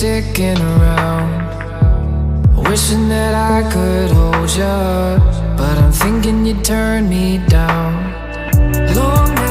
sticking around, wishing that I could hold you, but I'm thinking you'd turn me down. Long